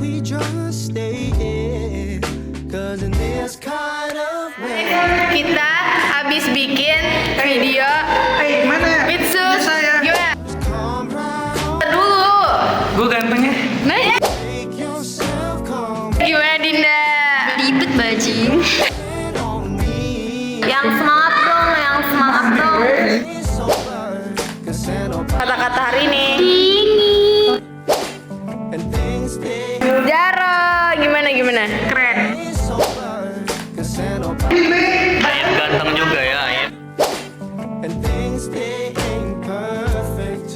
we just stay here? 'Cause in this kind of way. Kita habis bikin video Mana ya? Mitsus. Saya. Gimana? Come right Dulu. Gue gantengnya. Nah, make yourself come gimana Dinda? Ribet bajing. on me. Yang semangat dong, yang semangat dong. It's over. 'Cause ain't nobody Kata-kata hari ini. Dingin. and things stay. Jaro, gimana? Keren. It's over. 'Cause ain't nobody Ayat ganteng juga ya, Ayat. and things they ain't perfect,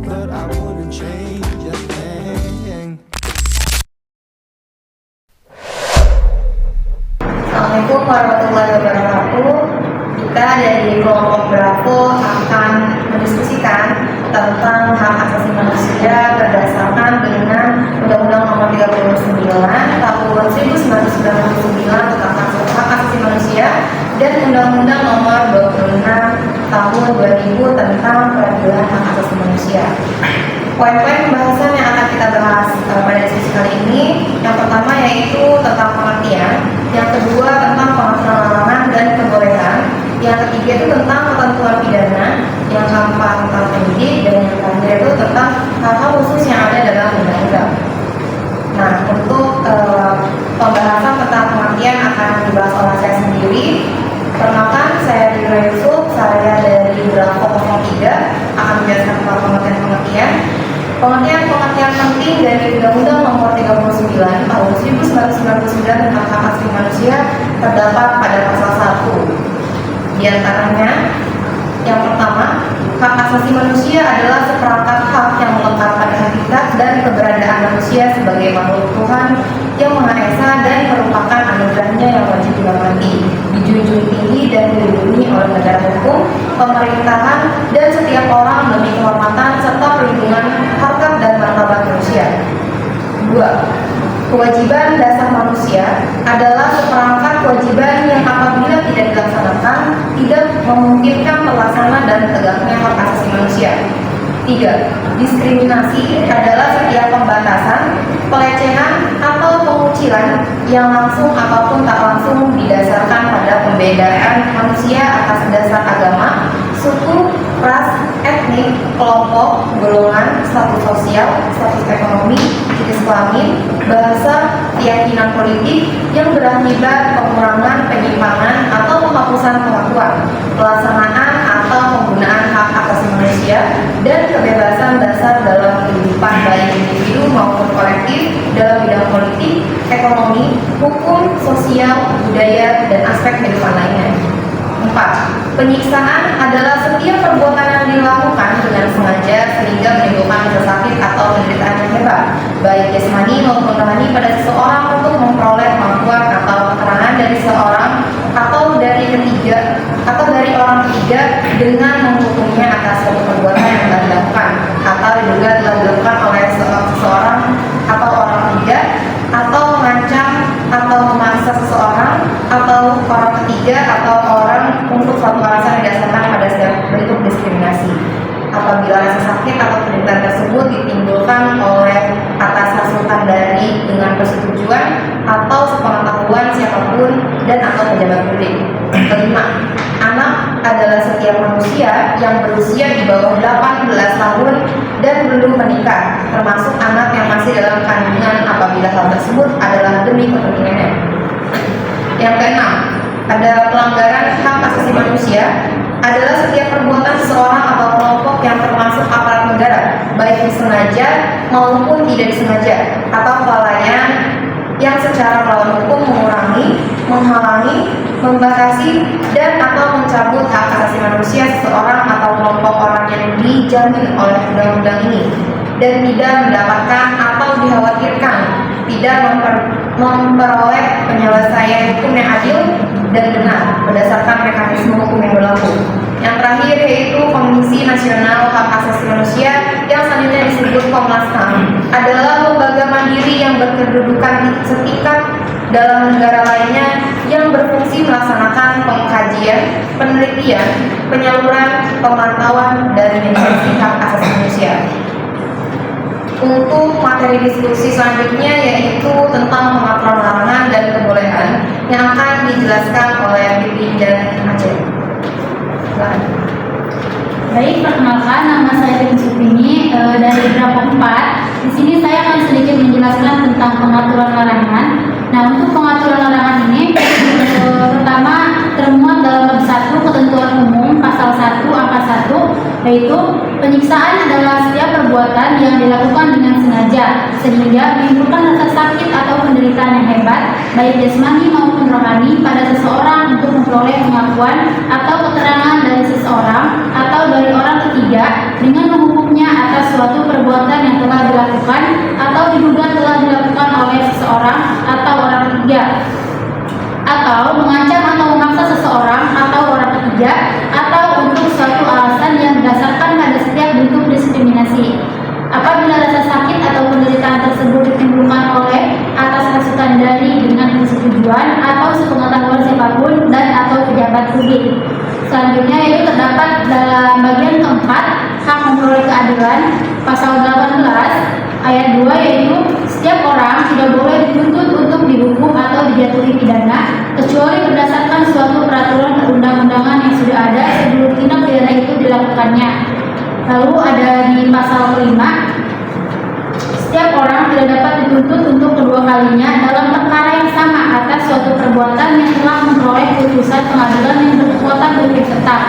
but I wouldn't change a thing. Assalamualaikum warahmatullahi wabarakatuh. Kita dari kelompok Bravo akan mendiskusikan tentang hak asasi manusia berdasarkan dengan Undang-Undang Nomor 39 Tahun 1999 tentang hak asasi manusia dan Undang-Undang Nomor 26 Tahun 2000 tentang peradilan hak asasi manusia. Poin-poin pembahasan yang akan kita bahas pada diskusi kali ini, yang pertama yaitu tentang pengertian, yang kedua tentang pengaturan larangan dan kebolehan, yang ketiga itu tentang ketentuan pidana, yang keempat tentang penyidik, dan yang terakhir itu tentang hal-hal khusus yang ada dalam undang-undang. Nah, untuk pembahasan tentang pengertian akan dibahas oleh saya sendiri. Perkenalkan, saya Dira Yusuf, saya dari Bravo 03 akan menjelaskan tentang pengertian. Pengertian penting dari Undang-Undang Nomor 39 Tahun 1999 tentang hak asasi manusia terdapat pada pasal 1. Di antaranya, yang pertama, hak asasi manusia adalah seperangkat hak yang melekat pada hakikat dan keberadaan manusia sebagai makhluk Tuhan yang Maha Esa dan merupakan anugerahnya yang wajib dihormati, dijunjung tinggi dan dilindungi oleh negara hukum, pemerintahan, dan setiap orang demi kehormatan serta perlindungan harkat dan martabat manusia. 2. Kewajiban dasar manusia adalah seperangkat kewajiban yang apabila tidak dilaksanakan tidak memungkinkan pelaksanaan dan tegaknya hak asasi manusia. 3. Diskriminasi adalah setiap pembatasan, pelecehan, atau pengucilan yang langsung ataupun tak langsung didasarkan pada pembedaan manusia atas dasar agama, suku, ras, etnik, kelompok, golongan, status sosial, status ekonomi, jenis kelamin, bahasa, keyakinan politik yang berakibat pengurangan, penyimpangan, atau penghapusan pengakuan, pelaksanaan atau penggunaan hak asasi manusia, dan kebebasan dasar dalam kehidupan baik individu maupun kolektif dalam bidang politik, ekonomi, hukum, sosial, budaya, dan aspek kehidupan lainnya. 4. Penyiksaan adalah setiap perbuatan yang dilakukan dengan sengaja sehingga menimbulkan rasa sakit atau penderitaan yang hebat, baik jasmani maupun rohani pada seseorang untuk memperoleh kemampuan atau keterangan dari seorang atau dari orang ketiga dengan menghukumnya atas suatu perbuatan yang telah dilakukan atau diduga telah dilakukan oleh seseorang atau orang ketiga, atau mengancam atau memaksa seseorang atau orang ketiga atau orang untuk suatu alasan yang didasarkan pada setiap bentuk diskriminasi. Apabila rasa sakit atau penderitaan tersebut ditimbulkan oleh atas hasutan dari dengan persetujuan atau sepengetahuan siapapun dan atau pejabat publik. 5. Anak adalah setiap manusia yang berusia di bawah 18 tahun dan belum menikah, termasuk anak yang masih dalam kandungan apabila hal tersebut adalah demi kepentingannya. Yang keenam, ada pelanggaran hak asasi manusia adalah setiap perbuatan seseorang atau kelompok yang termasuk aparat negara, baik disengaja maupun tidak disengaja, atau kelalaian yang secara melawan hukum mengurangi, menghalangi, membatasi, dan atau mencabut hak asasi manusia seseorang atau kelompok orang yang dijamin oleh undang-undang ini dan tidak mendapatkan atau dikhawatirkan tidak memperoleh penyelesaian hukum yang adil dan benar berdasarkan mekanisme hukum yang berlaku. Yang terakhir yaitu Komisi Nasional Hak Asasi Manusia yang selanjutnya disebut Komnas HAM adalah lembaga mandiri yang berkedudukan setingkat dalam negara lainnya yang berfungsi melaksanakan pengkajian, penelitian, penyaluran, pemantauan, dan mendeteksi hak asasi manusia. Untuk materi diskusi selanjutnya yaitu Baik, perkenalkan nama saya Rin Supini dari Bravo 4. Di sini saya akan sedikit menjelaskan tentang pengaturan larangan. Nah, untuk pengaturan larangan ini pertama termuat dalam bab 1 Ketentuan Umum pasal 1 angka 1, yaitu penyiksaan adalah setiap perbuatan yang dilakukan dengan sengaja sehingga menimbulkan rasa sakit atau penderitaan yang hebat baik jasmani maupun rohani pada seseorang untuk memperoleh pengakuan atau keterangan dari seseorang atau dari orang ketiga dengan menghukumnya atas suatu perbuatan yang telah dilakukan atau diduga telah dilakukan oleh seseorang atau orang ketiga, atau mengancam atau memaksa seseorang atau orang ketiga, atau untuk suatu alasan yang berdasarkan pada setiap bentuk diskriminasi. Apabila rasa sakit atau penderitaan tersebut ditimbulkan oleh atas rasukan dari dengan persetujuan atau sepengetahuan siapapun dan atau pejabat publik. Selanjutnya yaitu terdapat dalam bagian keempat hak memperoleh keadilan pasal 18 ayat 2, yaitu setiap orang tidak boleh dituntut untuk dihukum atau dijatuhi pidana kecuali berdasarkan suatu peraturan perundang-undangan yang sudah ada sebelum tindak pidana itu dilakukannya. Lalu ada di pasal kelima, setiap orang tidak dapat dituntut untuk kedua kalinya dalam perkara yang sama atas suatu perbuatan yang telah memperoleh putusan pengadilan yang berkekuatan hukum tetap.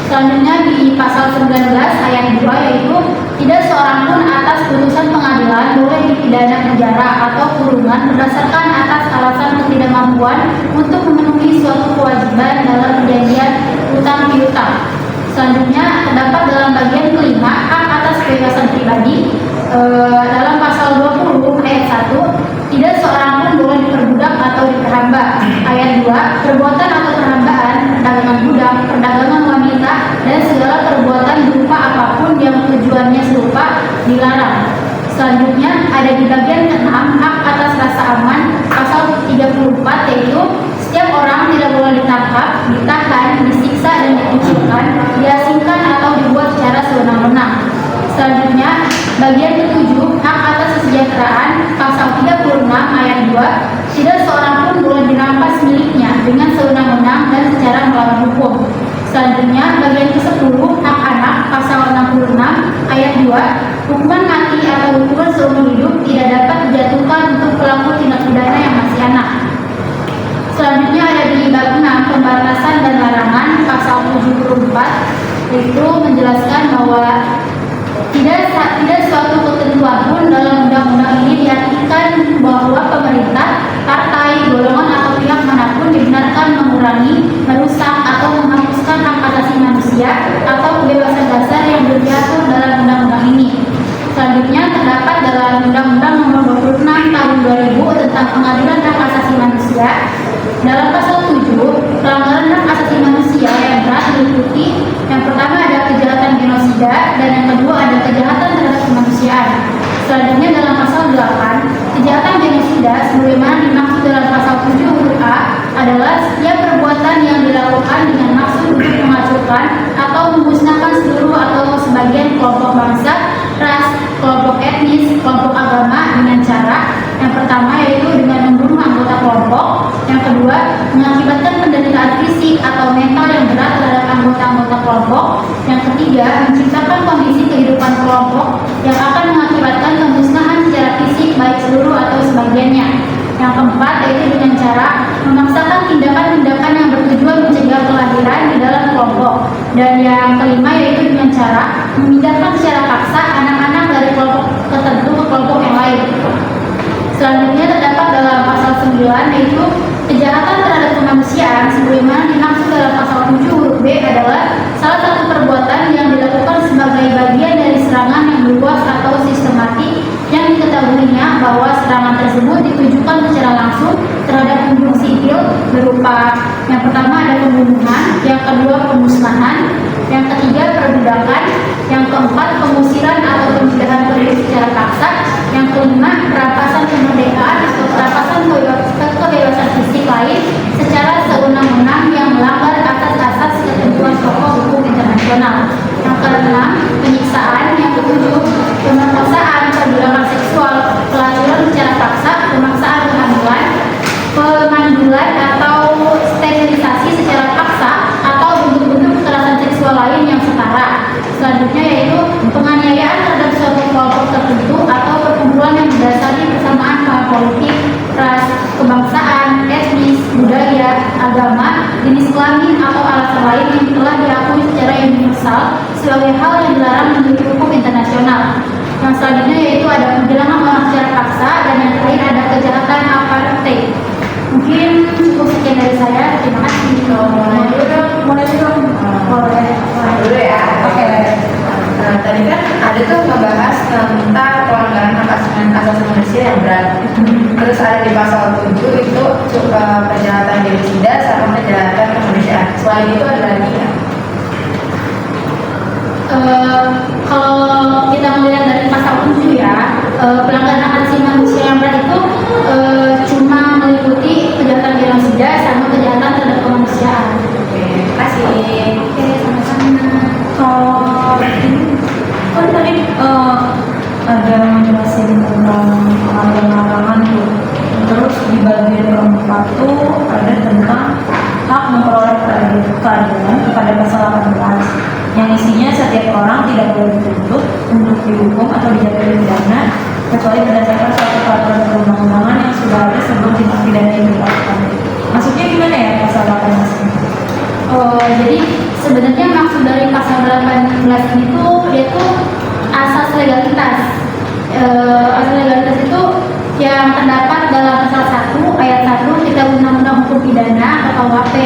Selanjutnya di pasal 19 ayat 2, yaitu tidak seorang pun atas putusan pengadilan boleh dipidana penjara atau kurungan berdasarkan atas alasan ketidakmampuan untuk memenuhi suatu kewajiban dalam perjanjian utang piutang. Selanjutnya terdapat dalam bagian kelima hak atas kebebasan pribadi dalam pasal 20 ayat 1, tidak seorang pun boleh diperbudak atau diperhamba. Ayat 2, perbuatan atau perhambaan, perdagangan budak, perdagangan wanita, dan segala perbuatan berupa apapun yang tujuannya serupa dilarang. Selanjutnya ada di bagian ke-6 hak atas rasa aman pasal 34, yaitu setiap orang tidak boleh ditangkap, ditahan, disiksa dan dikucilkan, diasingkan atau dibuat secara sewenang-wenang. Selanjutnya bagian ke-7 hak atas kesejahteraan pasal 36 ayat 2, tidak seorang pun boleh dirampas miliknya dengan sewenang-wenang dan secara melawan hukum. Selanjutnya bagian ke-10 hak anak pasal 66 ayat 2, hukuman mati atau hukuman seumur hidup tidak dapat dijatuhkan untuk pelaku tindak pidana yang masih anak. Selanjutnya ada di bab 6 pembatasan dan larangan pasal 74, yaitu menjelaskan bahwa tidak suatu ketentuan pun dalam undang-undang ini diartikan bahwa pemerintah, partai, golongan atau pihak manapun dibenarkan mengurangi, merusak atau menghapuskan hak asasi manusia atau kebebasan dasar yang diatur dalam undang-undang ini. Selanjutnya terdapat dalam Undang-Undang Nomor 26 Tahun 2000 tentang Pengadilan Hak Asasi Manusia. Dalam pasal 7, pelanggaran hak asasi manusia yang berat meliputi yang pertama ada kejahatan genosida dan yang kedua ada kejahatan terhadap kemanusiaan. Selanjutnya dalam pasal 8, kejahatan genosida sebagaimana dimaksud dalam pasal 7 huruf A adalah setiap perbuatan yang dilakukan dengan maksud untuk menghancurkan atau memusnahkan seluruh atau sebagian kelompok bangsa, ras, kelompok etnis, kelompok agama dengan cara yang pertama yaitu dengan membunuh anggota kelompok, yang kedua mengakibatkan penderitaan fisik atau mental yang berat terhadap anggota-anggota kelompok, yang ketiga menciptakan kondisi kehidupan kelompok yang akan mengakibatkan pemusnahan secara fisik baik seluruh atau sebagiannya, yang keempat yaitu dengan cara memaksakan tindakan-tindakan yang bertujuan mencegah kelahiran di dalam kelompok, dan yang kelima yaitu dengan cara memindahkan secara paksa anak-anak dari kelompok tertentu ke kelompok yang lain. Selanjutnya terdapat dalam pasal 9 yaitu kejahatan terhadap kemanusiaan sebagaimana dimaksud dalam pasal 7 huruf B adalah salah satu perbuatan yang dilakukan sebagai bagian dari serangan yang luas atau sistematik yang diketahuinya bahwa serangan tersebut ditujukan secara langsung terhadap penduduk sipil berupa yang pertama ada pembunuhan, yang kedua pemusnahan, yang ketiga perbudakan, yang keempat pengusiran atau pemindahan penduduk secara paksa, yang kelima perampasan kemerdekaan atau perampasan kebebasan fisik lain secara sewenang-wenang yang melanggar asas-asas ketentuan pokok hukum internasional, yang keenam penyiksaan, yang ketujuh pemerkosaan, perbudakan seksual, pelacuran secara paksa, pemaksaan kehamilan, pemandulan atau sterilisasi secara paksa atau bentuk-bentuk kekerasan seksual lain yang universal sebagai hal yang dilarang menurut hukum internasional. Yang selanjutnya yaitu ada penghilangan orang secara paksa, dan yang terakhir ada kejahatan apartheid. Mungkin cukup sekian dari saya. Terima kasih. Mulai dulu. Mulai dulu ya. Oke. Nah, tadi kan ada tuh ngebahas tentang pelanggaran hak asasi manusia yang berat. Terus ada di pasal 7 itu kejahatan genosida sama kejahatan kemanusiaan. Selain itu ada lagi ya? Kalau kita melihat dari pasal 7 ya, pelanggaran hak asasi manusia yang berat itu cuma meliputi kejahatan genosida sama kejahatan terhadap kemanusiaan. Oke, terima kasih. Oke, sama-sama. Tadi ada menjelasin tentang larangan tuh. Terus di bagian keempat tuh ada tentang hak memperoleh keadilan kepada pasal 18 yang isinya setiap orang tidak boleh dituntut untuk dihukum atau dijatuhi pidana kecuali berdasarkan suatu peraturan perundang-undangan yang sudah ada sebelum tindak pidana yang dilakukan. Maksudnya gimana ya pasal 18 ini? Jadi sebenarnya maksud dari pasal 18 ini tuh dia tuh asas legalitas. Asas legalitas itu yang terdapat dalam pasal 1 ayat 1 Kitab Undang-Undang Hukum Pidana atau KUHP.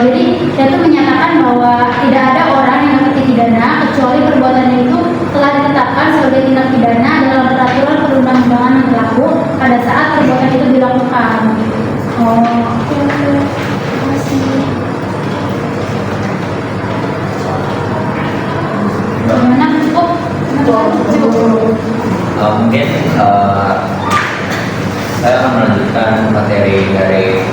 Jadi dia tuh menyatakan bahwa tidak ada orang yang dapat dipidana kecuali perbuatannya itu telah ditetapkan sebagai tindak pidana dalam peraturan perundang-undangan yang berlaku pada saat perbuatan itu dilakukan. Oke. Terima kasih. Gimana? Cukup? Mungkin saya akan melanjutkan materi dari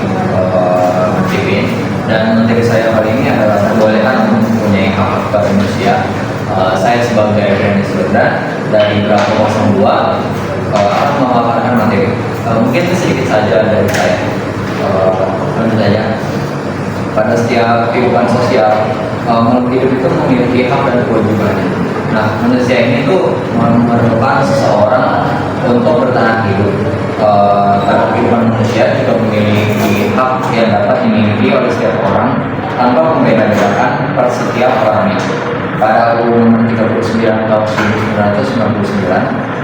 Menteri dan materi saya kali ini adalah kebolehan mempunyai hak asasi manusia. Saya sebagai Renus Jordan dari Bravo 02 akan memaparkan materi. Mungkin sedikit saja dari saya. Tentu saja pada setiap kehidupan sosial makhluk hidup itu memiliki hak dan kewajibannya. Nah, manusia ini tuh memerlukan seseorang untuk bertahan hidup. Karena kehidupan manusia juga memiliki hak yang dapat dimiliki oleh setiap orang tanpa membeda-bedakan per setiap orangnya. Pada UU Nomor 39 Tahun 1999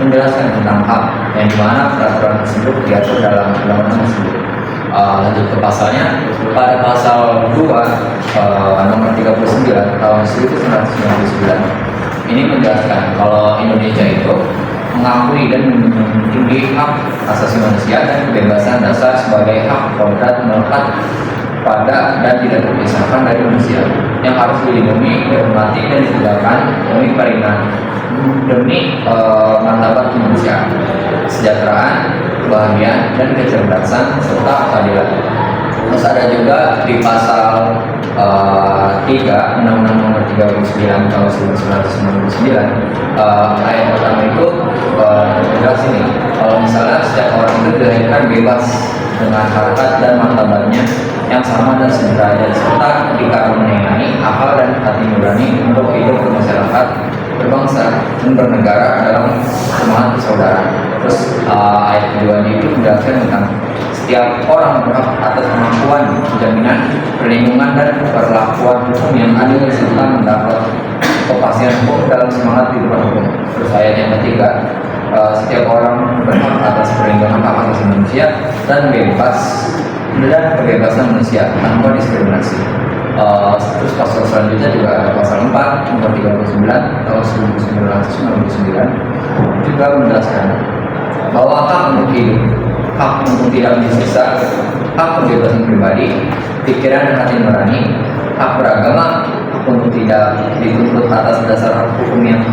menjelaskan tentang hak yang dimana peraturan tersebut diatur dalam undang-undang tersebut. Lanjut ke pasalnya, pada pasal 2 nomor 39 tahun 1999 ini menjelaskan kalau Indonesia itu mengakui dan menjunjung tinggi hak asasi manusia dan kebebasan dasar sebagai hak kodrat melekat pada dan tidak terpisahkan dari manusia yang harus dilindungi, dihormati dan ditegakkan demi martabat kemanusiaan, kesejahteraan, kebahagiaan dan kecerdasan serta keadilan. Terus ada juga di pasal 3 Undang-Undang Nomor 39 Tahun 1999 ayat pertama itu jelas ini kalau misalnya setiap orang itu dilahirkan bebas dengan harkat dan martabatnya yang sama dan sederajat serta dikaruniai akal dan hati nurani untuk hidup bermasyarakat, berbangsa dan bernegara dalam semangat persaudaraan. Terus ayat kedua ini menjelaskan tentang setiap orang berhak atas kemampuan, jaminan, perlindungan dan perlakuan hukum yang adil serta mendapat kepastian hukum dalam semangat kehidupan hukum. Terus ayat yang ketiga, setiap orang berhak atas perlindungan hak asasi manusia dan kebebasan manusia tanpa diskriminasi. Terus pasal selanjutnya juga ada pasal 4 nomor 39 tahun 1999 juga menjelaskan bahwa hak untuk hidup, hak untuk tidak disiksa, hak kebebasan pribadi, pikiran dan hati nurani, hak beragama, hak untuk tidak dituntut atas dasar hukum yang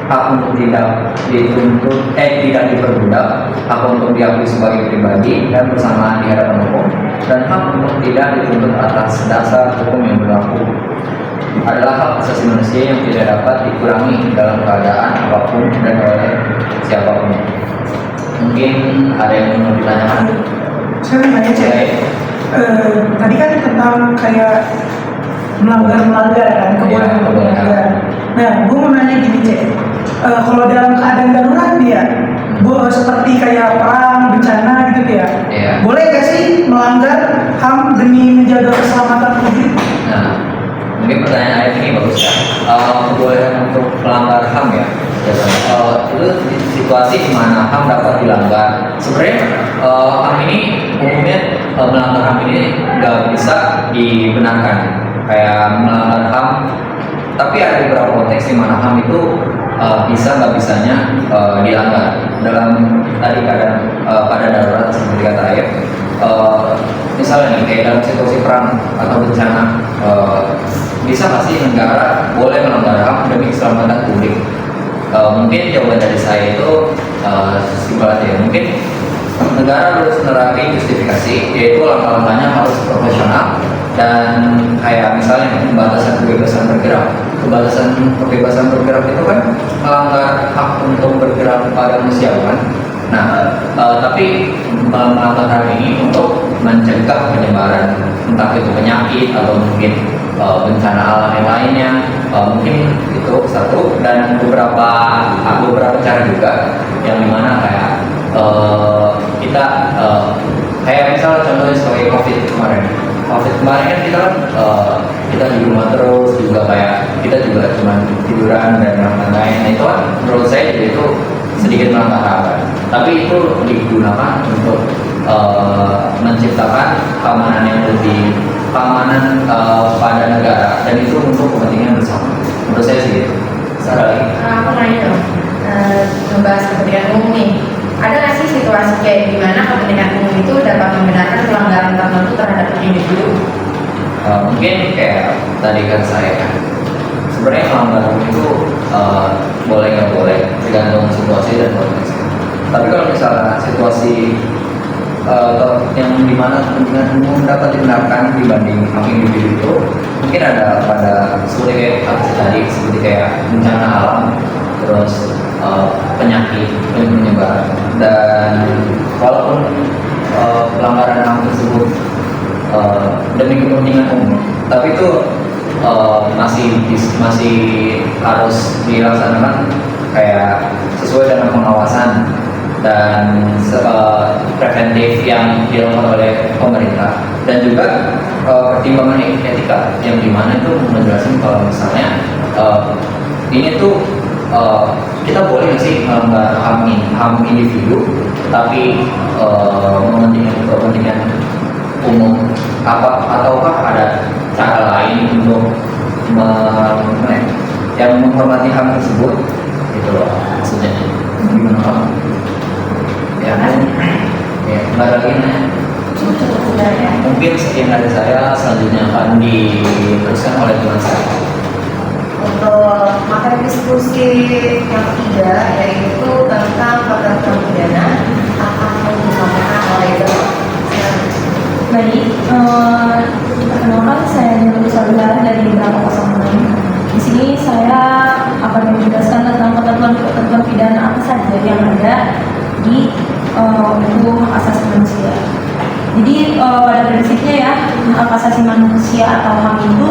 hak untuk tidak dituntut tidak diperbudak, hak untuk diakui sebagai pribadi dan bersamaan di hadapan hukum, dan hak untuk tidak dituntut atas dasar hukum yang berlaku adalah hak asasi manusia yang tidak dapat dikurangi dalam keadaan apapun dan oleh siapapun. Mungkin ada yang mau ditanyakan? Saya nanya Cek, tadi kan tentang kayak melanggar kan, kebolehan melanggar. Nah, gue mau nanya gini Cek, kalau dalam keadaan darurat dia, seperti kayak perang, bencana gitu ya, boleh gak sih melanggar HAM demi menjaga keselamatan publik? Nah, mungkin pertanyaan Arif ini bagus ya. Kebolehan untuk melanggar HAM ya. Itu situasi di mana HAM dapat dilanggar. Sebenarnya HAM ini umumnya melanggar HAM ini nggak bisa dibenarkan. Kayak melanggar HAM, tapi ada beberapa konteks di mana HAM itu bisa nggak bisanya dilanggar. Dalam tadi pada darurat seperti kata Ayat, misalnya nih kayak dalam situasi perang atau bencana, bisa pasti negara boleh melanggar HAM demi keselamatan publik. Mungkin jawaban dari saya itu simpel aja ya. Mungkin negara harus menerapkan justifikasi, yaitu langkah-langkahnya harus proporsional dan kayak misalnya pembatasan kebebasan bergerak. Kebebasan bergerak itu kan melanggar hak untuk bergerak pada manusiawan. Nah, tapi melanggar hal ini untuk mencegah penyebaran entah itu penyakit atau mungkin bencana alam yang lainnya, mungkin itu satu, dan beberapa cara juga yang dimana kayak kita kayak misalnya contohnya sebagai COVID kemarin kan kita kan kita di rumah terus, juga kayak kita juga cuma tiduran dan lain-lain. Nah itu kan menurut saya jadi itu sedikit melanggar HAM, tapi itu digunakan untuk menciptakan keamanan yang lebih pada negara, dan itu untuk kepentingan bersama. Menurut saya sih gitu. Aku nanya dong, membahas kepentingan umum nih. Ada nggak sih situasi kayak gimana kepentingan umum itu dapat membenarkan pelanggaran tertentu terhadap individu? Mungkin kayak tadi kan saya kan, sebenarnya pelanggaran itu boleh nggak boleh tergantung situasi dan konteks. Tapi kalau misalnya situasi yang dimana kepentingan umum dapat dibenarkan dibanding hak individu itu, mungkin ada pada seperti kayak tadi, seperti kayak bencana alam, terus penyakit penyebar, dan walaupun pelanggaran HAM tersebut demi kepentingan umum, tapi itu masih harus dilaksanakan kayak sesuai dengan pengawasan dan preventif yang dilakukan oleh pemerintah, dan juga pertimbangan etika yang dimana itu menjelaskan kalau misalnya ini tuh kita boleh nggak sih melanggar HAM individu, tapi mementingkan kepentingan umum, ataukah ada cara lain untuk yang menghormati HAM tersebut, gitu loh maksudnya. Gimana Pak? Ya, kembali lagi mungkin sekian dari saya, selanjutnya akan diteruskan oleh teman saya. Untuk materi diskusi yang ketiga, yaitu tentang peraturan pidana, akan disampaikan oleh Bapak. Baik, perkenalkan saya Nurul Saudara dari Bravo 06. Di sini saya akan menjelaskan tentang ketentuan pidana apa saja yang ada di hukum hak asasi manusia. Jadi pada prinsipnya ya, hak asasi manusia atau HAM itu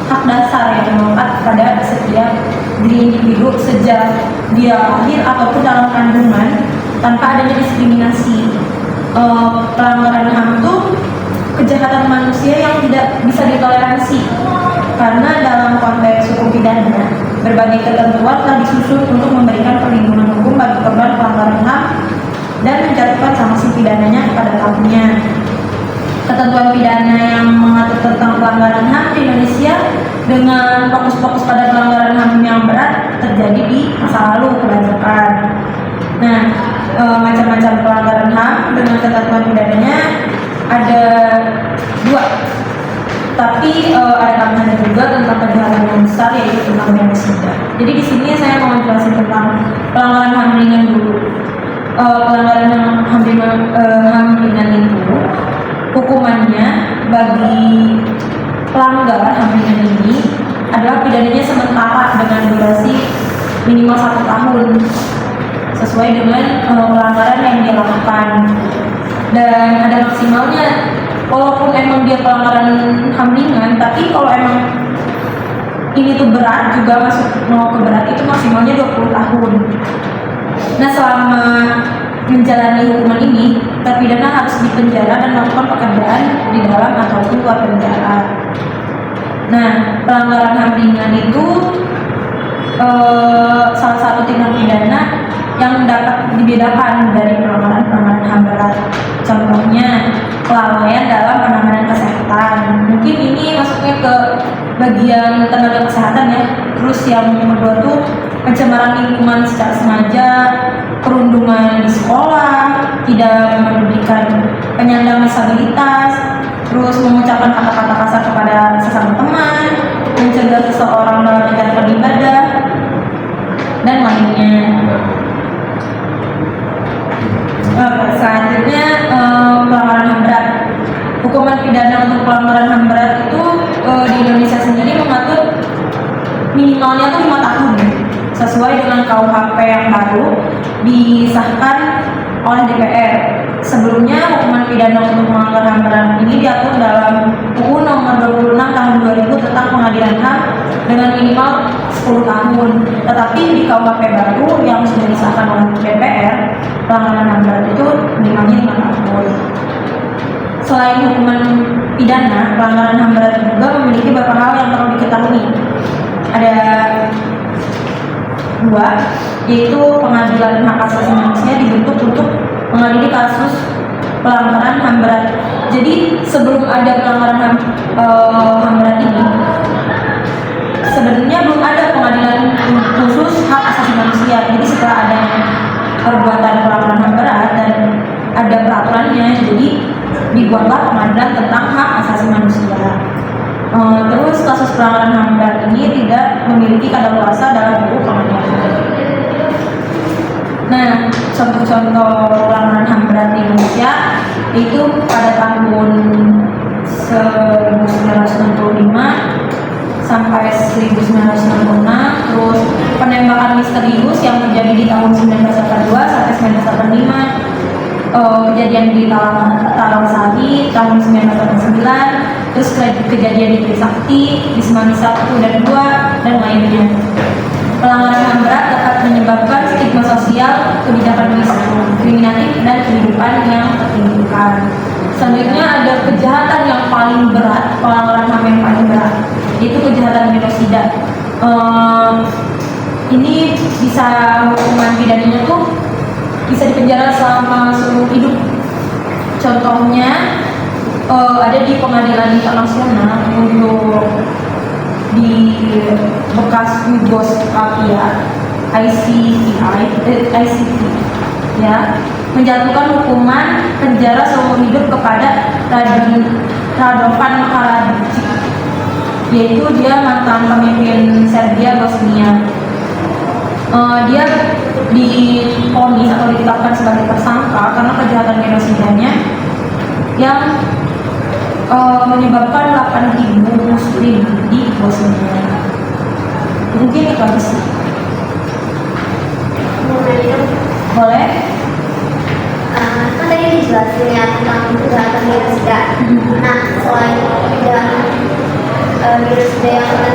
hak dasar yang melekat pada setiap diri individu sejak dia lahir ataupun dalam kandungan tanpa adanya diskriminasi. Pelanggaran HAM itu kejahatan manusia yang tidak bisa ditoleransi, karena dalam konteks hukum pidana berbagai ketentuan telah disusun untuk memberikan perlindungan hukum bagi korban pelanggaran HAM dan menjatuhkan sanksi pidananya kepada pelakunya. Ketentuan pidana yang mengatur tentang pelanggaran HAM di Indonesia dengan fokus-fokus pada pelanggaran HAM yang berat terjadi di masa lalu kebanyakan. Nah, macam-macam pelanggaran HAM dengan ketentuan pidananya ada dua, tapi ada tambahan juga tentang kejahatan yang besar, yaitu tentang genosida. Jadi di sini saya mau jelasin tentang pelanggaran HAM ringan dulu. Pelanggaran HAM ringan itu hukumannya bagi pelanggar HAM ringan ini adalah pidananya sementara dengan durasi minimal 1 tahun sesuai dengan pelanggaran yang dia lakukan, dan ada maksimalnya. Walaupun emang dia pelanggaran HAM ringan, tapi kalau emang ini tuh berat juga mau ke berat, itu maksimalnya 20 tahun. Nah, selama menjalani hukuman ini, terpidana harus dipenjara dan melakukan pekerjaan di dalam ataupun luar penjara. Nah, pelanggaran HAM ringan itu salah satu tindak pidana yang dapat dibedakan dari pelanggaran HAM berat. Contohnya kelalaian dalam penanganan kesehatan. Mungkin ini masuknya ke bagian tenaga kesehatan ya. Terus yang kedua tuh pencemaran lingkungan secara sengaja, perundungan di sekolah, tidak memberikan penyandang disabilitas, terus mengucapkan kata-kata kasar kepada sesama teman, mencegah seseorang dalam menjalankan ibadah, dan lainnya. Selanjutnya pelanggaran HAM berat. Hukuman pidana untuk pelanggaran HAM berat itu di Indonesia sendiri mengatur minimalnya tuh 5 tahun sesuai dengan KUHP yang baru disahkan oleh DPR. Sebelumnya hukuman pidana untuk melanggar HAM berat ini diatur dalam UU Nomor 26 Tahun 2000 tentang Pengadilan HAM dengan minimal 10 tahun. Tetapi di KUHP baru yang sudah disahkan oleh DPR, pelanggaran HAM berat itu minimalnya 5 tahun. Selain hukuman pidana, pelanggaran HAM berat juga memiliki beberapa hal yang perlu diketahui. Ada 2, yaitu pengadilan hak asasi manusia dibentuk untuk mengadili kasus pelanggaran HAM berat. Jadi sebelum ada pelanggaran HAM berat ini, sebenarnya belum ada pengadilan khusus hak asasi manusia. Jadi setelah ada perbuatan pelanggaran HAM berat dan ada peraturannya, jadi dibuatlah pengadilan tentang hak asasi manusia. Terus kasus pelanggaran HAM berat ini tidak memiliki kadaluarsa dalam buku pengadilan. Nah, contoh-contoh pelanggaran HAM berat di Indonesia itu pada tahun 1965 sampai 1966, terus penembakan misterius yang terjadi di tahun 1982 sampai 1985, kejadian di Talang-Sari tahun 1989, terus kejadian di Trisakti, di Semanggi 1 dan 2, dan lainnya. Pelanggaran HAM berat dapat menyebabkan stigma sosial, kebijakan diskriminatif, dan kehidupan yang tertinggikan. Selanjutnya ada kejahatan yang paling berat, pelanggaran HAM yang paling berat, yaitu kejahatan genosida. Ini bisa hukuman pidananya tuh bisa dipenjara selama seumur hidup. Contohnya ada di pengadilan internasional untuk di bekas Yugoslavia, ICT, ya, menjatuhkan hukuman penjara seumur hidup kepada Radovan Karadzic, yaitu dia mantan pemimpin Serbia Bosnia. Dia diponis atau ditetapkan sebagai tersangka karena kejahatan genosidanya yang menyebabkan 8.000 muslim di Bosnia. Mungkin itu aja sih. Boleh? Kan tadi dijelasin ya tentang kejahatan genosida. Nah, selain kejahatan genosida yang pernah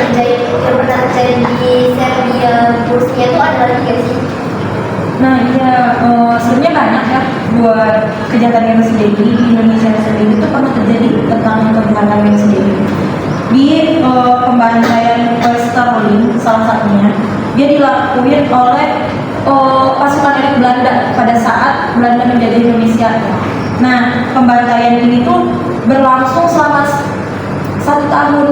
terjadi di Serbia, Bosnia itu ada lagi nggak sih? Nah, iya, sebenarnya banyak ya buat kejahatan genosida ini di Indonesia sendiri itu pernah terjadi tentang kejahatan genosida ini. Di pembantaian Westerling salah satunya, dia dilakuin oleh pasukan elit Belanda pada saat Belanda menjajah Indonesia. Nah, pembantaian ini tuh berlangsung selama 1 tahun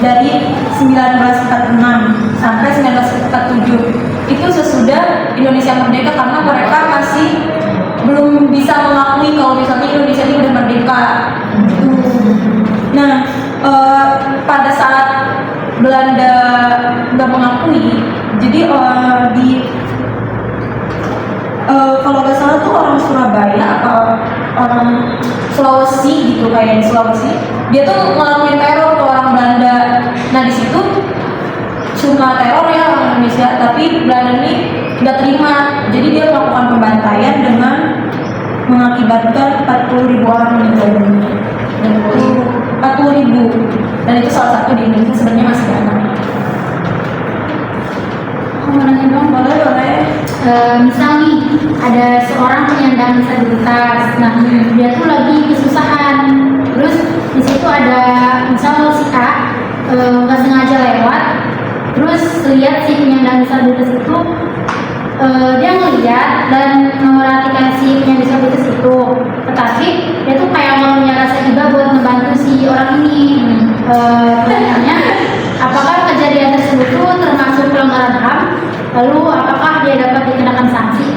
dari 1946 sampai 1947. Itu sesudah Indonesia merdeka karena mereka masih belum bisa mengakui kalau misalnya Indonesia ini udah merdeka. Nah, pada saat Belanda nggak mengakui, jadi kalau nggak salah tuh orang Surabaya atau orang Sulawesi gitu, kayak di Sulawesi, dia tuh ngelakuin teror ke orang Belanda. Nah, di situ cuma teror ya orang Indonesia, tapi Belanda ini nggak terima, jadi dia melakukan pembantaian dengan mengakibatkan 40.000 orang meninggal dunia. Dan itu 40.000, dan itu salah satu di Indonesia, sebenarnya masih banyak. Mau nanya dong? Boleh. Misal nih, ada seorang penyandang disabilitas. Nah, dia tuh lagi kesusahan. Terus di situ ada misal si A, nggak sengaja lewat, terus lihat si penyandang disabilitas itu dia ngeliat dan memperhatikan si penyandang disabilitas itu, tetapi dia tuh kayak mau punya rasa juga buat membantu si orang ini. Pertanyaannya, apakah kejadian tersebut tuh termasuk pelanggaran HAM? Lalu apakah dia dapat dikenakan sanksi?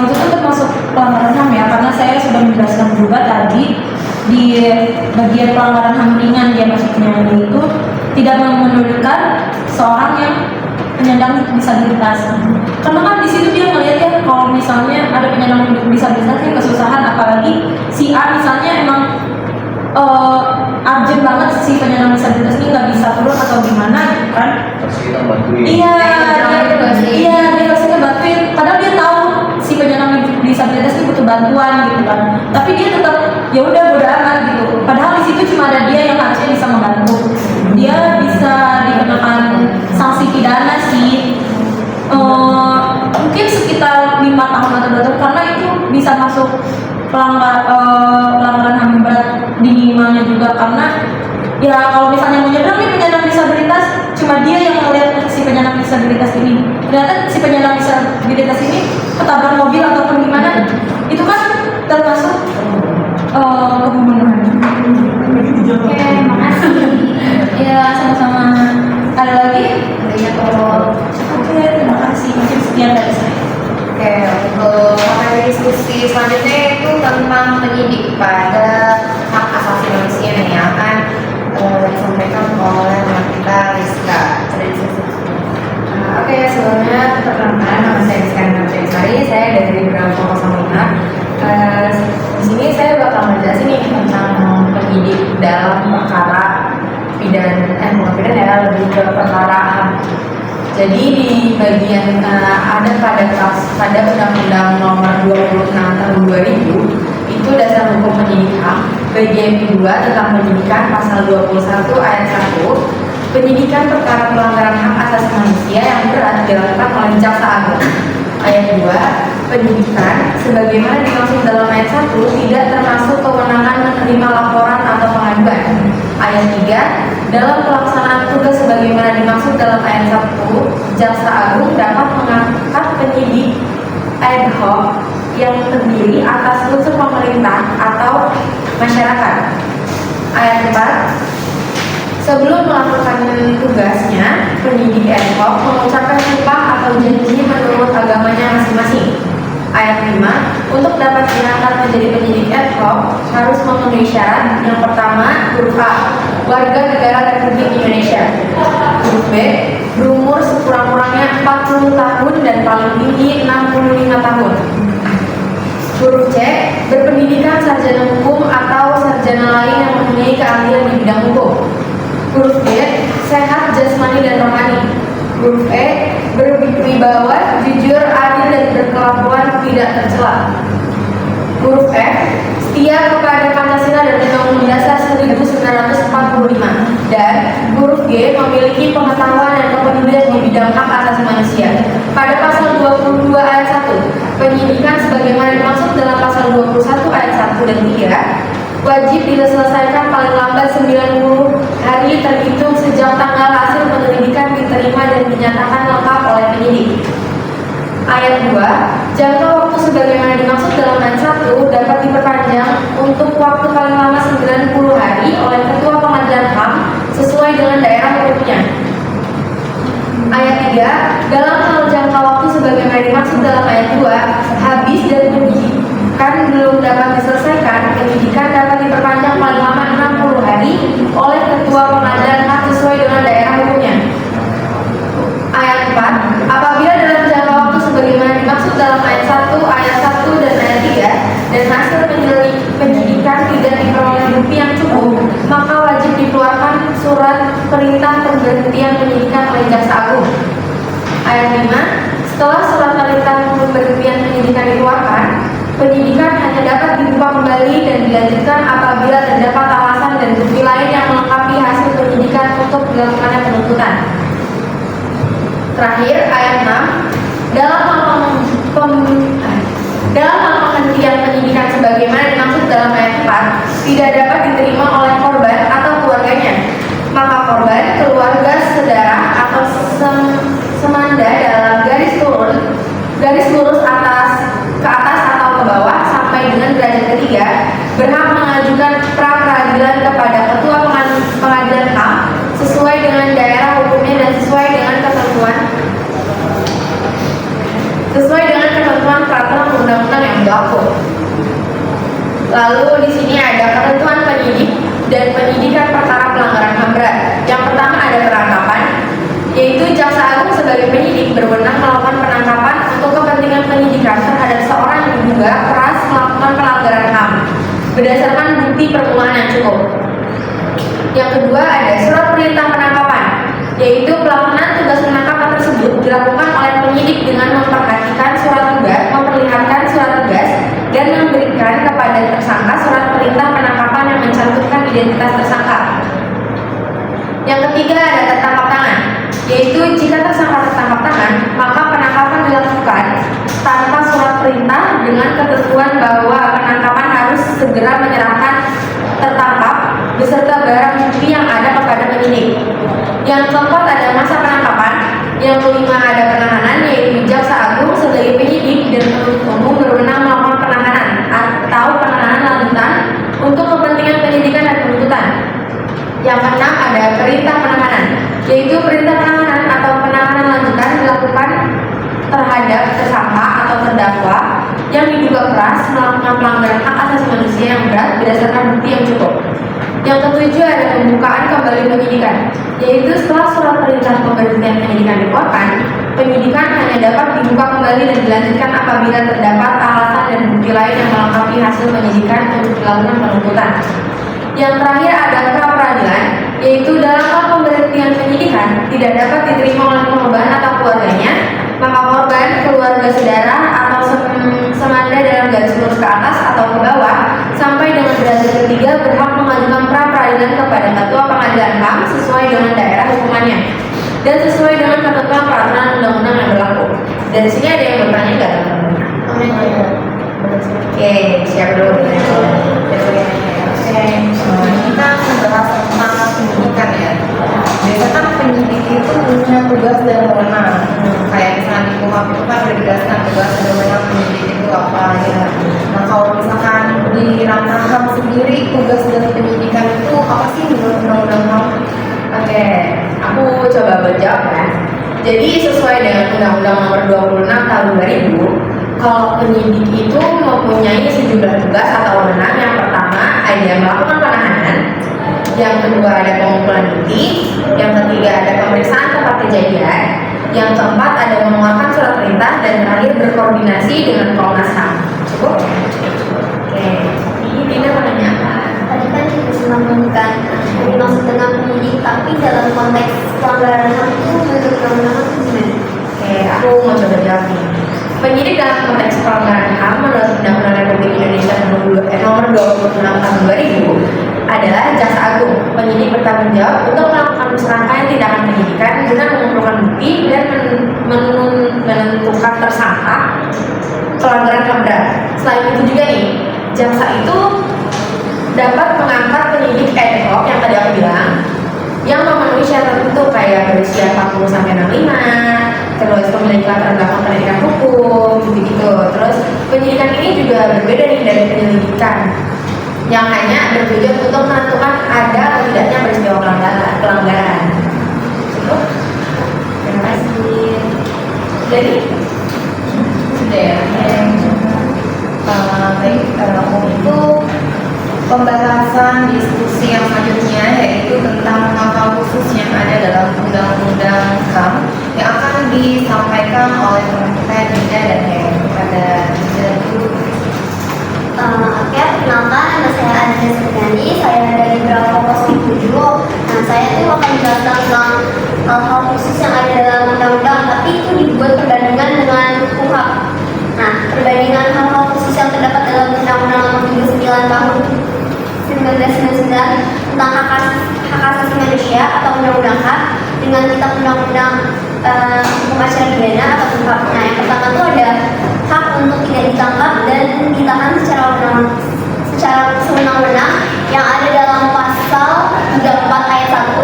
Itu kan termasuk pelanggaran HAM ya, karena saya sudah menjelaskan juga tadi di bagian pelanggaran HAM ringan dia maksudnya, yaitu tidak memedulikan seorang yang penyandang disabilitas. Karena kan di situ dia ngeliat ya, kalau misalnya ada penyandang disabilitas yang kesusahan, apalagi si A misalnya emang urgent banget si penyandang disabilitas ini nggak bisa turun atau gimana gitu kan. Terus kita bantuin. Iya, dia harusnya bantuin. Padahal dia tahu si penyandang disabilitas ini butuh bantuan gitu kan. Tapi dia tetap ya udah bodo amat gitu. Padahal di situ cuma ada dia yang harusnya bisa membantu. Dia bisa dikenakan sanksi pidana sih. Mungkin sekitar 5 tahun atau 2 tahun, karena itu bisa masuk pelanggaran HAM berat minimalnya juga, karena ya kalau misalnya mau nyebrang nih penyandang disabilitas, cuma dia yang melihat si penyandang disabilitas ini, ternyata si penyandang disabilitas ini ketabrak mobil ataupun gimana, itu kan termasuk pembunuhan. Oke, makasih. Ya sama-sama. Ada lagi? Iya, kalau Oke, terima kasih. Mungkin sekian dari saya. Oke, untuk materi diskusi selanjutnya itu tentang penyidik pada hak asasi manusia nih yang akan disampaikan oleh teman kita Rizka. Oke, sebelumnya perkenalkan, nama saya Rizka Nurjensari, saya dari Bravo 05. Di sini saya bakal menjelaskan nih tentang penyidik dalam perkara pidana, bukan pidana ya, lebih ke perkara HAM. Jadi di bagian ada pada Undang-Undang Nomor 26 Tahun 2000 itu dasar hukum penyidik HAM bagian kedua tentang penyidikan pasal 21 ayat 1, penyidikan perkara pelanggaran hak asasi manusia yang berat dilakukan oleh Jaksa Agung. Ayat 2, penyidikan sebagaimana dimaksud dalam ayat 1 tidak termasuk kewenangan menerima laporan atau pengaduan. Ayat 3, dalam pelaksanaan tugas sebagaimana dimaksud dalam ayat 1, Jaksa Agung dapat mengangkat penyidik ad hoc yang terdiri atas unsur pemerintah atau masyarakat. Ayat 4, sebelum melakukan tugasnya, penyidik ad hoc mengucapkan sumpah atau janji menurut agamanya masing-masing. Ayat 5, untuk dapat diangkat menjadi penyidik ad hoc harus memenuhi syarat. Yang pertama, huruf A, warga negara Republik Indonesia. Huruf B, berumur sekurang-kurangnya 40 tahun dan paling tinggi 65 tahun. Huruf C, berpendidikan sarjana hukum atau sarjana lain yang mempunyai keahlian di bidang hukum. Huruf D, sehat jasmani dan rohani. Huruf E, berwibawa, jujur, adil dan berkelakuan tidak tercela. Huruf F, setia kepada Pancasila dan Undang-Undang Dasar 1945. Dan huruf G, memiliki pengetahuan dan kepedulian di bidang hak asasi manusia. Pada pasal 22 ayat 1, penyidikan sebagaimana dimaksud dalam pasal 21 ayat 1 dan 3 wajib diselesaikan paling lambat 90 hari terhitung sejak tanggal hasil penyelidikan diterima dan dinyatakan lengkap oleh penyidik. Ayat 2, jangka waktu sebagaimana dimaksud dalam ayat 1 dapat diperpanjang untuk waktu paling lama 90 hari oleh Ketua Pengadilan HAM sesuai dengan daerah hukumnya. Ayat 3, dalam hal jangka waktu sebagaimana dimaksud dalam ayat 2 habis dan penyidikan belum dapat diselesaikan, penyidikan dapat diperpanjang paling lama 60 hari oleh Ketua Pengadilan HAM sesuai dengan daerah hukumnya. Ayat 4, apabila dalam jangka waktu sebagaimana dimaksud dalam ayat 1 dan ayat 3 dan hasil penyidikan tidak diperoleh bukti yang cukup, maka wajib dikeluarkan surat perintah pemberhentian penyidikan oleh Jaksa Agung. Ayat 5, setelah surat perintah pemberhentian penyidikan dikeluarkan, penyidikan hanya dapat dibuka kembali dan dilanjutkan apabila terdapat alasan dan bukti lain yang melengkapi hasil penyidikan untuk dilakukannya penuntutan. Terakhir, ayat 6, dalam hal penghentian penyidikan sebagaimana dimaksud dalam ayat 4 tidak dapat diterima oleh korban atau keluarganya. ketiga berhak mengajukan pra peradilan kepada ketua pengadilan HAM sesuai dengan daerah hukumnya dan sesuai dengan ketentuan peraturan undang-undang yang berlaku. Lalu di sini ada ketentuan penyidik dan penyidikan perkara pelanggaran HAM berat. Yang pertama ada penangkapan, yaitu Jaksa Agung sebagai penyidik berwenang melakukan penangkapan untuk kepentingan penyidikan terhadap seorang yang diduga keras melakukan pelanggaran HAM berdasarkan bukti permulaan yang cukup. Yang kedua ada surat perintah penangkapan, yaitu pelaksanaan tugas penangkapan tersebut dilakukan oleh penyidik dengan memperhatikan surat tugas, memperlihatkan surat tugas, dan memberikan kepada tersangka surat perintah penangkapan yang mencantumkan identitas tersangka. Yang ketiga ada tertangkap tangan, yaitu jika tersangka tertangkap tangan, maka penangkapan dilakukan tanpa surat perintah dengan ketentuan bahwa penangkapan harus segera menyerahkan tertangkap beserta barang bukti yang ada kepada penyidik. Yang keempat ada masa penangkapan. Yang kelima ada penahanan, yaitu Jaksa Agung sebagai penyidik dan penuntut umum berwenang melakukan penahanan atau penahanan lanjutan untuk kepentingan penyidikan dan penuntutan. Yang keenam ada perintah penahanan, yaitu perintah penahanan atau penahanan lanjutan dilakukan terhadap tersangka atau terdakwa yang diduga keras melakukan pelanggaran hak asasi manusia yang berat berdasarkan bukti yang cukup. Yang ketujuh ada pembukaan kembali penyidikan, yaitu setelah surat perintah pemberhentian penyidikan dikeluarkan, penyidikan hanya dapat dibuka kembali dan dilanjutkan apabila terdapat alasan dan bukti lain yang melengkapi hasil penyidikan untuk dilakukan penuntutan. Yang terakhir ada pra peradilan, yaitu dalam hal pemberhentian penyidikan tidak dapat diterima oleh korban atau keluarganya, maka korban, keluarga, saudara atau semanda dalam garis lurus ke atas atau ke bawah sampai dengan derajat ketiga berhak mengajukan pra peradilan kepada ketua pengadilan HAM sesuai dengan daerah hukumannya dan sesuai dengan ketentuan peraturan undang-undang yang berlaku. Dari sini ada yang bertanya nggak, teman-teman? Oke, siap dulu. Kita membahas tentang penyidikan ya. Biasanya kan penyidik itu punya tugas dan wewenang. Kayak misalnya di KUHP itu kan udah dijelaskan tugas dan wewenang penyidik itu apa ya. Nah kalau misalkan di ranah HAM sendiri tugas dari penyidikan itu apa sih menurut undang-undang HAM? Oke, aku coba menjawab ya. Jadi sesuai dengan Undang-Undang Nomor 26 Tahun 2000, kalau penyidik itu mempunyai sejumlah tugas atau wewenang. Yang pertama ada melakukan penahanan, yang kedua ada pengumpulan bukti, yang ketiga ada pemeriksaan tempat kejadian, yang keempat ada mengeluarkan surat perintah, dan terakhir berkoordinasi dengan Komnas HAM. Cukup? Oke, ini Dina mau nanya apa? Tadi kan kita sedang menemukan yang dimaksud dengan penyidik, tapi dalam konteks pelanggaran HAM itu menurut undang-undang itu gimana? Oke, aku mau coba jawab nih. Penyidik dalam konteks pelanggaran HAM menurut Undang-Undang Republik Indonesia Nomor 26 Tahun 2000 adalah Jaksa Agung. Penyidik bertanggung jawab untuk melakukan serangkaian tindakan penyidikan dengan mengumpulkan bukti dan menentukan tersangka pelanggaran HAM berat. Selain itu juga nih, jaksa itu dapat mengangkat penyidik ad hoc yang tadi aku bilang, yang memenuhi syarat tertentu kayak berusia 40-65, terus memiliki latar belakang pendidikan hukum, gitu-gitu. Terus penyidikan ini juga berbeda nih dari penyelidikan yang hanya bertujuan untuk menentukan ada atau tidaknya peristiwa pelanggaran. Cukup? Terima kasih. Jadi Sudah ya. Baik, untuk pembahasan diskusi yang selanjutnya yaitu tentang hal-hal khusus yang ada dalam Undang-Undang HAM yang akan disampaikan oleh teman kita Dinda dan Heri. Kepada Dinda dulu. Oke, perkenalkan nama saya Adina Setiani, saya dari Bravo 07. Nah, saya tuh akan menjelaskan tentang hal-hal khusus yang ada dalam undang-undang, tapi itu dibuat perbandingan dengan KUHP. Nah, perbandingan hal-hal khusus yang terdapat dalam Undang-Undang Nomor 39 Tahun 1999 tentang hak asasi manusia atau Undang-Undang HAM dengan kitab Undang-Undang Hukum Acara Pidana atau KUHP. Nah, yang pertama itu ada hak untuk tidak ditangkap dan ditahan secara sewenang-wenang yang ada dalam pasal 34 ayat 1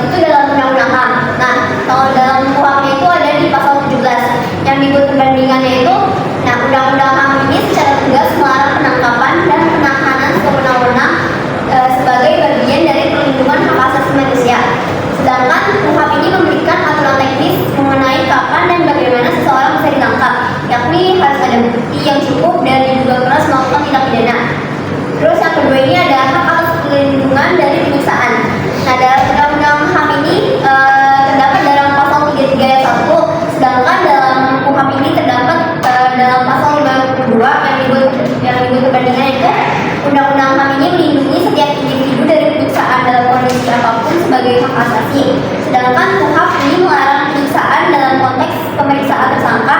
itu dalam Undang-Undang HAM. Nah, kalau dalam KUHP itu ada di pasal 17 yang dibuat perbandingannya itu. Nah, Undang-Undang HAM ini secara tegas melarang penangkapan dibuat perbandingan itu undang-undang HAM ini melindungi setiap individu dari penyiksaan dalam kondisi apapun sebagai hak asasi. Sedangkan KUHP ini melarang penyiksaan dalam konteks pemeriksaan tersangka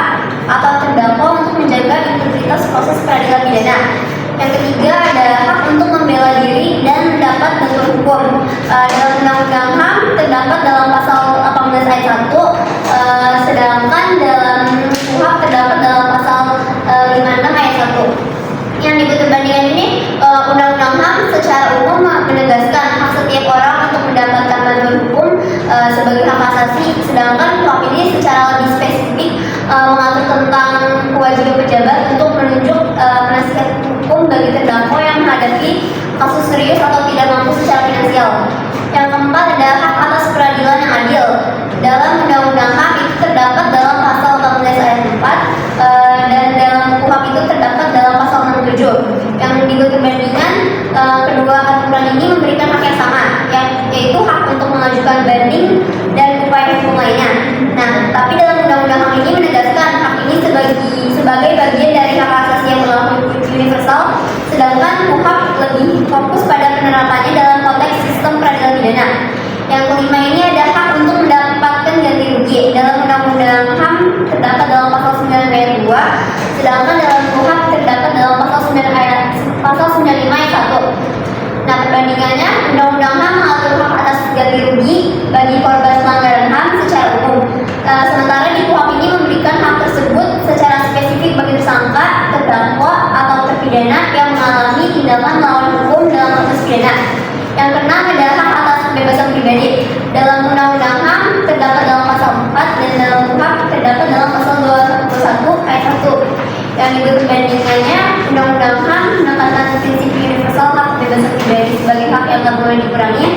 atau terdakwa untuk menjaga integritas proses peradilan pidana. Yang ketiga ada hak untuk membela diri dan mendapat bantuan hukum. Dalam undang-undang HAM terdapat dalam pasal 18 ayat 1, sedangkan dalam KUHP terdapat dalam pasal 56 ayat 1. Yang dibuat perbandingan ini, undang-undang HAM secara umum menegaskan hak setiap orang untuk mendapatkan bantuan hukum sebagai hak asasi, sedangkan KUHP ini secara lebih spesifik mengatur tentang kewajiban pejabat untuk menunjuk penasihat hukum bagi terdakwa yang menghadapi kasus serius atau tidak mampu secara finansial. Yang keempat ada hak atas peradilan yang adil. Dalam undang-undang HAM itu terdapat dalam pasal 18 ayat 4 dan dalam KUHP itu terdapat dalam pasal 67. Yang dibuat perbandingan, kedua aturan ini memberikan hak yang sama, yaitu hak untuk mengajukan banding dan upaya hukum lainnya. Nah, tapi dalam undang-undang HAM ini menegaskan hak ini sebagai bagian dari hak asasi yang berlaku universal, sedangkan KUHP lebih fokus pada penerapannya dalam konteks sistem peradilan pidana. Yang kelima ini ada hak untuk mendapatkan ganti rugi. Dalam undang-undang HAM terdapat dalam pasal 9 ayat 2, sedangkan dalam KUHP terdapat dalam pasal 95 ayat 1. Nah, perbandingannya, undang-undang HAM mengatur hak atas ganti rugi bagi korban pelanggaran HAM secara umum. Sementara di KUHP ini memberikan hak tersebut secara spesifik bagi tersangka, terdakwa atau terpidana yang mengalami tindakan melawan hukum dalam proses pidana. Yang keenam adalah hak atas kebebasan pribadi. Dalam undang-undang HAM terdapat dalam pasal 4 dan dalam KUHP terdapat dalam pasal 21 ayat 1. Yang dibuat perbandingannya, undang-undang HAM menekankan prinsip universal hak kebebasan pribadi sebagai hak yang tak boleh dikurangi.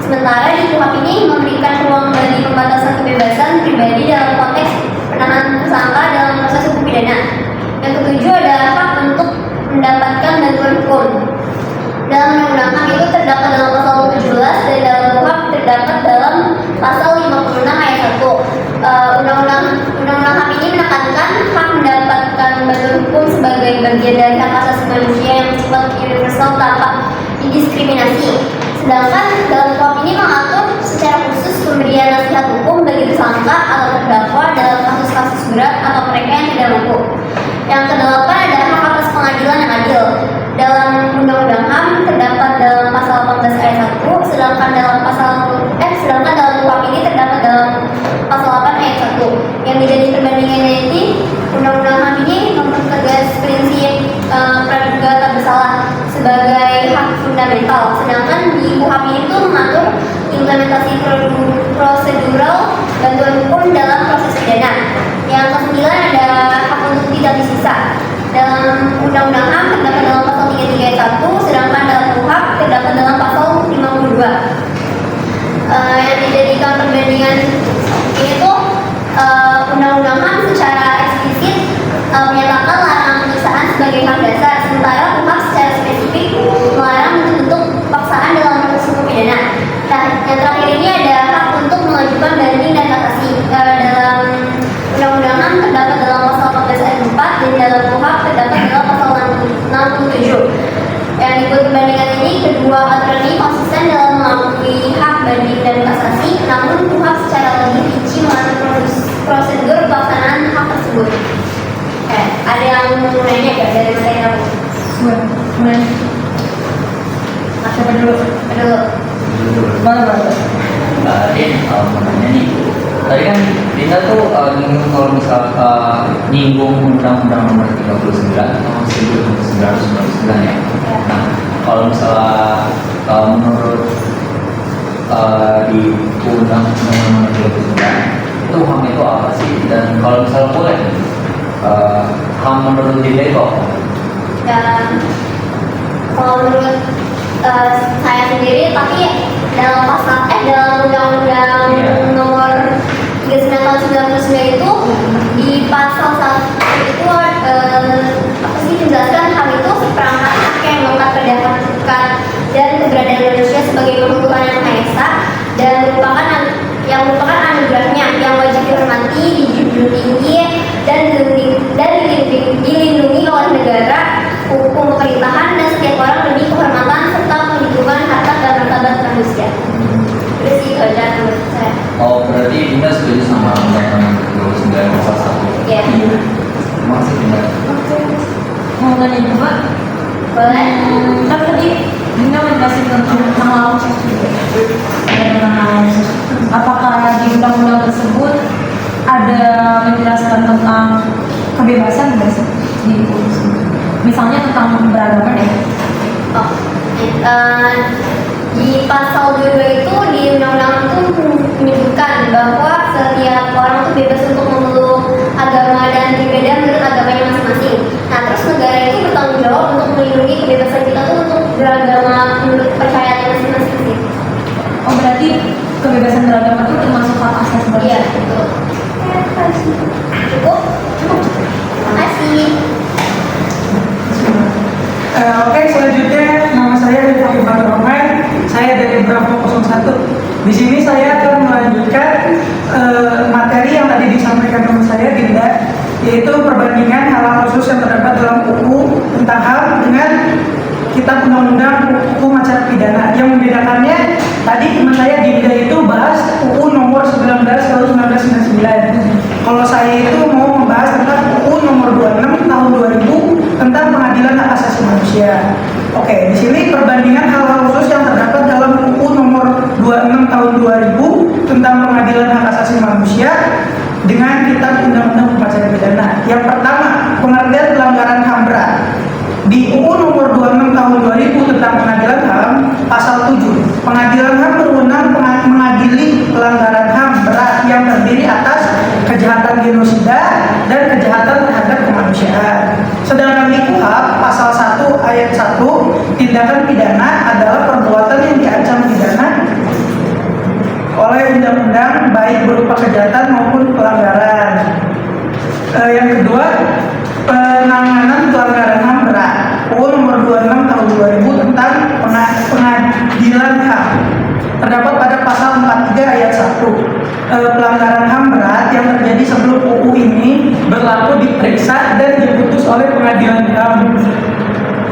Sementara di KUHP ini memberikan ruang bagi pembatasan kebebasan pribadi dalam konteks penahanan tersangka dalam proses hukum pidana. Yang ketujuh ada hak untuk mendapatkan bantuan hukum. Dalam undang-undang HAM itu terdapat dalam pasal 17 dan dalam KUHP terdapat dalam pasal 56 ayat 1. Undang-undang HAM ini menekankan hak mendapatkan bantuan hukum sebagai bagian dari hak asasi manusia yang bersifat universal tanpa didiskriminasi. Sedangkan dalam KUHP ini mengatur secara khusus pemberian nasihat hukum bagi tersangka atau terdakwa dalam kasus-kasus berat atau mereka yang tidak mampu. Yang kedelapan adalah hak atas pengadilan yang adil. Dalam undang-undang HAM terdapat dalam pasal 18 ayat 1, sedangkan dalam KUHP ini terdapat dalam pasal 8 ayat 1. Yang menjadi perbandingannya ini, undang-undang HAM ini mempertegas prinsip praduga tak bersalah sebagai hak fundamental, sedangkan di KUHP itu mengatur implementasi prosedural bantuan hukum dalam proses pidana. Yang kesembilan ada hak untuk tidak disisa. Dalam undang-undang HAM terdapat dalam pasal 33 ayat 1, sedangkan dalam KUHP terdapat dalam pasal 52. Yang dijadikan perbandingan ini tuh undang-undang HAM secara eksplisit menyatakan larangan penyiksaan sebagai hak dasar, sementara KUHP secara spesifik melarang bentuk paksaan dalam proses hukum pidana. Nah, yang terakhir ini ada hak untuk mengajukan banding dan kasasi. Dalam undang-undang HAM terdapat dalam pasal 14 ayat 4 dan dalam KUHP terdapat dalam pasal 67. Yang dibuat perbandingan ini, kedua aturan ini konsisten dalam mengakui hak banding dan kasasi, namun KUHP secara lebih rinci mengatur prosedur pelaksanaan hak tersebut. Ada yang mau nanya nggak dari materi aku? Siapa dulu? Mana? Tadi mau nanya nih. Tadi kan kita tuh kalau misalkan nyinggung Undang-Undang Nomor 39 tahun 1999 ya. Nah, kalau misalnya menurut di Undang-Undang Nomor 39 itu HAM itu apa sih? Dan kalau misalnya boleh HAM menurut dia itu apa? Ya, kalau menurut saya sendiri, tapi dalam Undang-Undang Nomor 39 tahun 99 itu di pasal 1 itu menjelaskan HAM itu seperangkat hak yang melekat pada hakikat dan keberadaan manusia sebagai makhluk Tuhan yang Maha Esa dan merupakan anugerahnya yang wajib dihormati, dijunjung tinggi dan dilindungi oleh negara sambungannya juga. Boleh? Kan tadi Dinda menjelaskan tentang hal khusus juga. Tentang hal khusus. Apakah di undang-undang tersebut ada menjelaskan tentang kebebasan nggak sih di misalnya tentang beragama ya? Oh, di pasal 22 itu di undang-undang itu menyebutkan bahwa setiap orang itu bebas untuk memeluk agama dan berbeda menurut agamanya masing-masing. Nah, terus negara itu bertanggung jawab untuk melindungi kebebasan kita tuh untuk beragama menurut kepercayaannya masing-masing sih. Oh, berarti kebebasan beragama itu termasuk hak asasi manusia? Iya, betul. Cukup? Cukup. Terima kasih. Oke, selanjutnya nama saya Rifki Rahman. Saya dari Bravo 01. Di sini saya akan melanjutkan materi yang tadi disampaikan teman saya Dinda, yaitu perbandingan hal khusus yang terdapat dalam UU tentang HAM dengan Kitab Undang-Undang Hukum Acara Pidana. Yang membedakannya tadi teman saya Dinda itu bahas UU nomor 19 tahun 1999. Kalau saya itu mau membahas tentang UU nomor 26 tahun 2000 tentang pengadilan hak asasi manusia. Oke, di sini perbandingan hal-hal khusus yang terdapat dalam UU nomor 26 tahun 2000 tentang pengadilan hak asasi manusia dengan Kitab Undang-Undang Hukum Acara Pidana. Yang pertama, pengertian pelanggaran HAM berat. Di UU nomor 26 tahun 2000 tentang pengadilan HAM, pasal 7, pengadilan HAM berwenang mengadili pelanggaran HAM berat yang terdiri atas kejahatan genosida dan kejahatan terhadap kemanusiaan. Sedangkan di KUHP pasal 1 ayat 1, tindakan pidana adalah perbuatan yang diancam pidana oleh undang-undang baik berupa kejahatan maupun pelanggaran. Yang kedua, penanganan pelanggaran HAM berat. UU nomor 26 tahun 2000 tentang pengadilan HAM. Terdapat pada pasal 43 ayat 1. Pelanggaran HAM berat yang terjadi sebelum UU ini berlaku diperiksa dan diputus oleh pengadilan HAM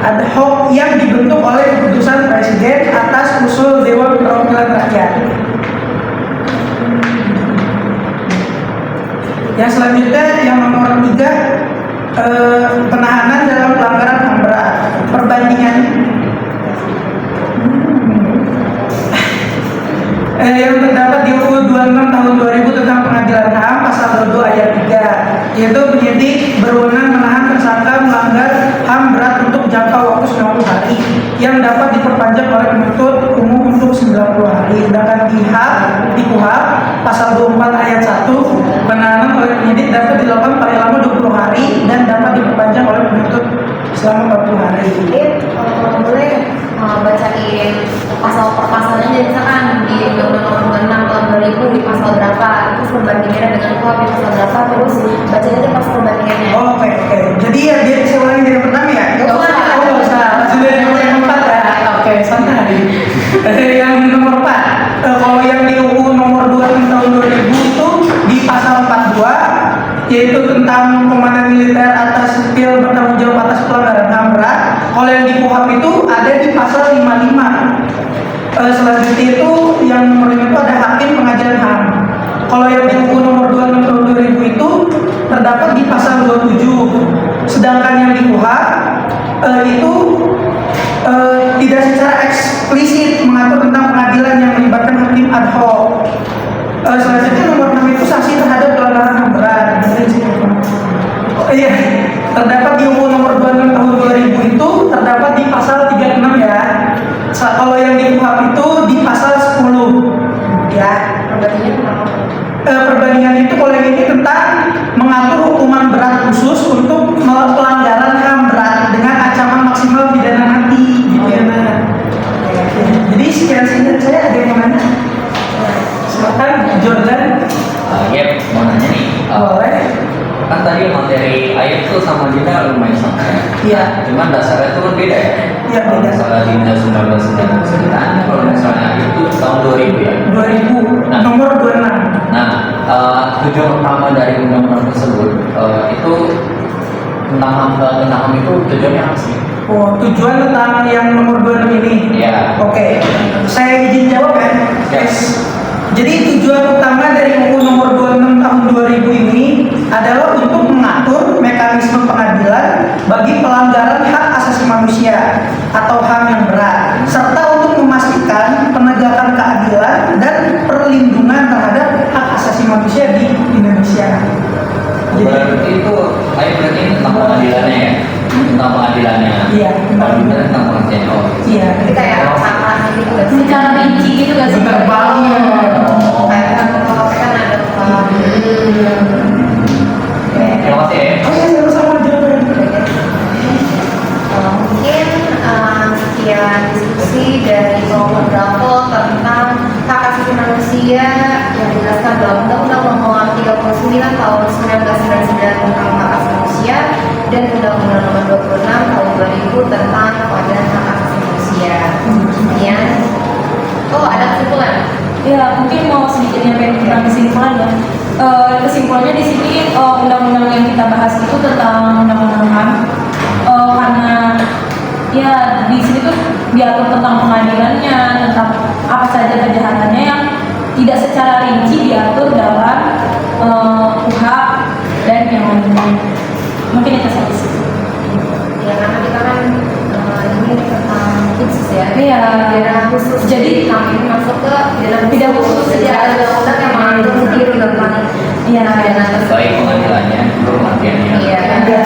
ad hoc yang dibentuk oleh keputusan Presiden atas usul Dewan Perwakilan Rakyat. Yang selanjutnya yang nomor 3, penahanan dalam pelanggaran HAM berat. Perbandingan yang terdapat di UU 26 tahun 2000 tentang pengadilan HAM pasal 22 ayat 3, yaitu penyidik berwenang menahan tersangka melanggar HAM berat untuk jangka waktu 90 hari yang dapat diperpanjang oleh penuntut umum untuk 90 hari. Sedangkan di KUHP pasal 24 ayat 1, penahanan oleh penyidik dapat dilakukan paling lama 20 hari dan dapat diperpanjang oleh penuntut selama 40 hari. Kalau boleh bacain pasal per pasalnya, jadi misalkan di Undang-Undang Nomor 26 tahun 2000 di pasal berapa, terus perbandingannya dengan KUHP di pasal berapa, terus bacain aja pas perbandingannya. Oke. Jadi ya dia saya ulangi dari yang pertama ya. Nggak usah. Nggak usah. Sudah yang 4 ya. Oke, santai. Yang nomor 4, kalau yang di UU nomor 26 tahun 2000 itu di pasal 42, yaitu tentang komandan militer atas sipil bertanggung jawab atas pelanggaran HAM berat. Kalau yang di KUHP itu ada di pasal 55. Selanjutnya itu yang nomor 5 itu ada hakim pengadilan HAM. Kalau yang di UU nomor 26 tahun 2000 itu terdapat di pasal 27. Sedangkan yang di KUHP itu tidak secara eksplisit mengatur tentang pengadilan yang melibatkan hakim ad hoc. Selanjutnya nomor 6 itu sanksi terhadap pelanggaran HAM berat. Iya, terdapat di UU nomor 26 tahun 2000 itu terdapat di pasal 36 ya. Kalau yang di KUHP itu di pasal 10 ya. Perbandingan itu kalau yang ini tentang mengatur hukuman berat khusus untuk pelanggaran HAM berat dengan ancaman maksimal pidana mati gitu ya. Jadi sekian singkat saya, ada yang mau nanya? Silakan Jordan. Ya, mau nanya nih. Boleh. Kan tadi materi ayat itu sama Dinda lumayan sama ya. Iya. Cuman dasarnya itu kan beda ya. Iya, beda. Masalah Dinda 1999, kalau misalnya itu tahun 2000 ya. 2000. Nomor 26. Nah, tujuan utama dari undang-undang tersebut itu tentang HAM itu tujuannya apa sih? Oh, tujuan tentang yang nomor 26 ini? Iya. Oke, saya izin jawab ya. Yes. Jadi tujuan utama dari UU nomor 26 tahun 2000 ini adalah untuk mengatur mekanisme pengadilan bagi pelanggaran atau HAM yang berat, serta untuk memastikan penegakan keadilan dan perlindungan terhadap hak asasi manusia di Indonesia. Berarti itu, berarti ini tentang pengadilannya ya? Tentang pengadilannya. Iya, tentang pengertian. Oh, iya. Jadi kayak sama gitu gak sih? Secara rinci gitu gak sih? Bener banget. Kayak kalau kan ada Terima kasih ya. Oh iya, sama-sama jawaban. mungkin sekian diskusi dari kelompok Bravo tentang hak asasi manusia yang dijelaskan dalam Undang-Undang Nomor 39 Tahun 1999 tentang hak asasi manusia dan Undang-Undang Nomor 26 Tahun 2000 tentang pengadaan hak asasi manusia. Kemudian, ada kesimpulan. Ya, mungkin mau sedikit nyampein tentang kesimpulan ya. Kesimpulannya di sini undang-undang yang kita bahas itu tentang undang-undang HAM. Karena ya di sini tuh diatur tentang pengadilannya, tentang apa saja kejahatannya yang tidak secara rinci diatur dalam UHAP dan yang lainnya. Mungkin itu saja sih. Ya, karena kita kan ini tentang khusus ya. Iya. Pidana khusus. Jadi kami masuk ke pidana khusus. Jadi ada undang-undang yang mengatur sendiri tentang Iya. pidana tersebut. Baik pengadilannya, pengertiannya. Iya. Iya.